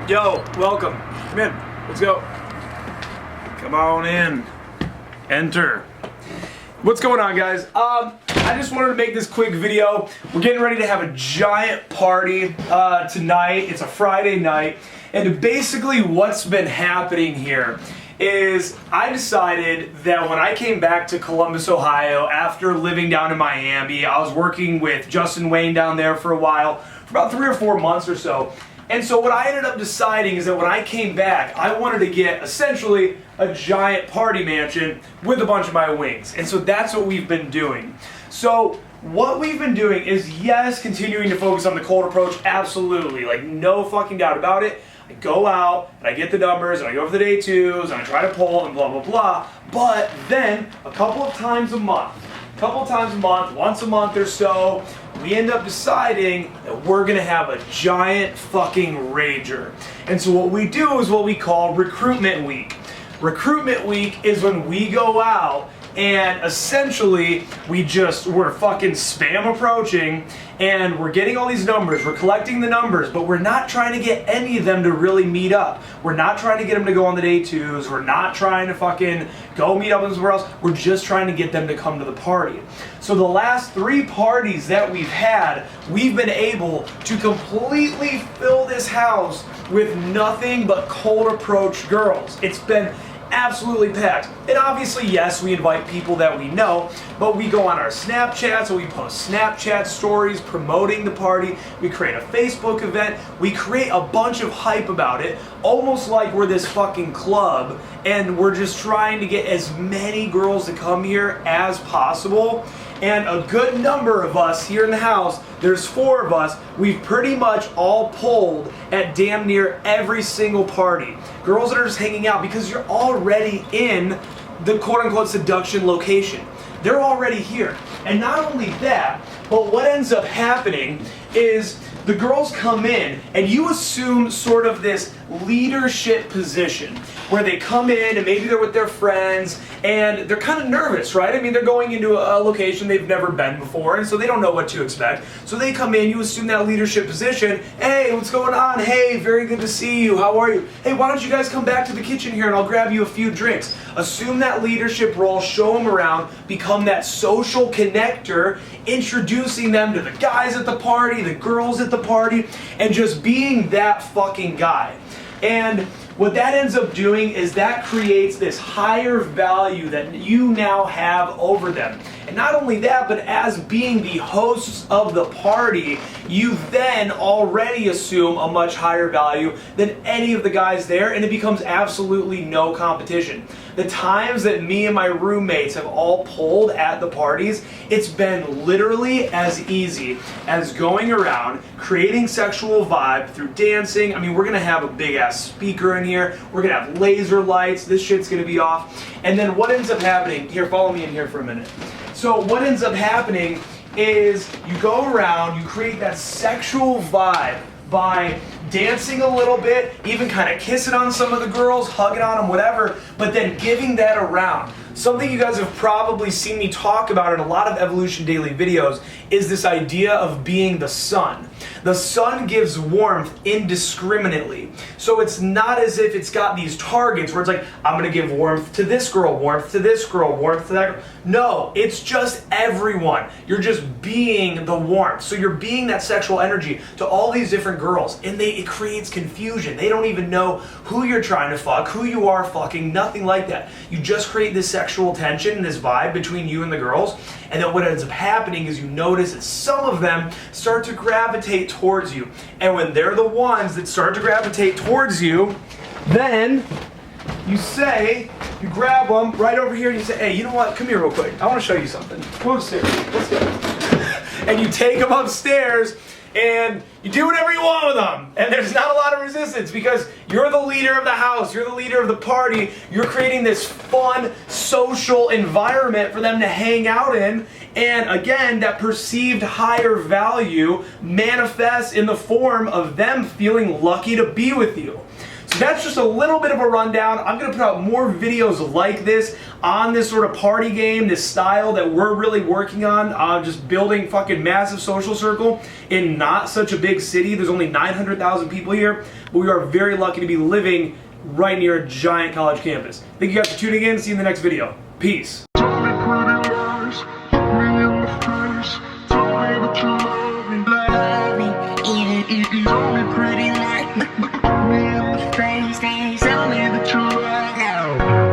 Yo, welcome. Come in. Let's go. Come on in. Enter. What's going on, guys? I just wanted to make this quick video. We're getting ready to have a giant party tonight. It's a Friday night. And basically what's been happening here is I decided that when I came back to Columbus, Ohio, after living down in Miami, I was working with Justin Wayne down there for a while, for about 3 or 4 months or so. And so what I ended up deciding is that when I came back, I wanted to get essentially a giant party mansion with a bunch of my wings. And so that's what we've been doing. So what we've been doing is, yes, continuing to focus on the cold approach, absolutely, like no fucking doubt about it. I go out and I get the numbers and I go over the day twos and I try to pull and blah, blah, blah. But then a couple of times a month, once a month or so, we end up deciding that we're gonna have a giant fucking rager. And so what we do is what we call recruitment week. Recruitment week is when we go out and essentially we're fucking spam approaching and we're getting all these numbers, we're collecting the numbers, but we're not trying to get any of them to really meet up. We're not trying to get them to go on the day twos, we're not trying to fucking go meet up somewhere else, we're just trying to get them to come to the party. So the last 3 parties that we've had, we've been able to completely fill this house with nothing but cold approach girls. It's been absolutely packed. And obviously, yes, we invite people that we know, but we go on our Snapchats and we post Snapchat stories promoting the party. We create a Facebook event. We create a bunch of hype about it, almost like we're this fucking club and we're just trying to get as many girls to come here as possible. And a good number of us here in the house, there's 4 of us, we've pretty much all pulled at damn near every single party. Girls that are just hanging out because you're already in the quote-unquote seduction location. They're already here. And not only that, but what ends up happening is the girls come in and you assume sort of this leadership position where they come in and maybe they're with their friends and they're kind of nervous, right? I mean, they're going into a location they've never been before and so they don't know what to expect. So they come in, you assume that leadership position. Hey, what's going on? Hey, very good to see you. How are you? Hey, why don't you guys come back to the kitchen here and I'll grab you a few drinks. Assume that leadership role, show them around, become that social connector, introducing them to the guys at the party, the girls at the party, and just being that fucking guy. And what that ends up doing is that creates this higher value that you now have over them. And not only that, but as being the hosts of the party, you then already assume a much higher value than any of the guys there, and it becomes absolutely no competition. The times that me and my roommates have all pulled at the parties, it's been literally as easy as going around, creating sexual vibe through dancing. I mean, we're gonna have a big ass speaker in here, we're gonna have laser lights, this shit's gonna be off. And then what ends up happening, here, follow me in here for a minute. So what ends up happening is you go around, you create that sexual vibe by dancing a little bit, even kind of kissing on some of the girls, hugging on them, whatever, but then giving that around. Something you guys have probably seen me talk about in a lot of Evolution Daily videos is this idea of being the sun. The sun gives warmth indiscriminately. So it's not as if it's got these targets where it's like, I'm gonna give warmth to this girl, warmth to this girl, warmth to that girl. No, it's just everyone. You're just being the warmth. So you're being that sexual energy to all these different girls, and it creates confusion. They don't even know who you're trying to fuck, who you are fucking, nothing like that. You just create this sexual tension, this vibe between you and the girls, and then what ends up happening is you notice that some of them start to gravitate towards you. And when they're the ones that start to gravitate towards you, then you grab them right over here and you say, hey, you know what, come here real quick. I want to show you something. Come upstairs, let's go. And you take them upstairs and you do whatever you want with them. And there's not a lot of resistance because you're the leader of the house, you're the leader of the party, you're creating this fun, social environment for them to hang out in. And again, that perceived higher value manifests in the form of them feeling lucky to be with you. that's just a little bit of a rundown. I'm gonna put out more videos like this on this sort of party game, this style that we're really working on, just building fucking massive social circle in not such a big city. There's only 900,000 people here, but we are very lucky to be living right near a giant college campus. Thank you guys for tuning in. See you in the next video. Peace. Pretty like me in the face, tell me that you love.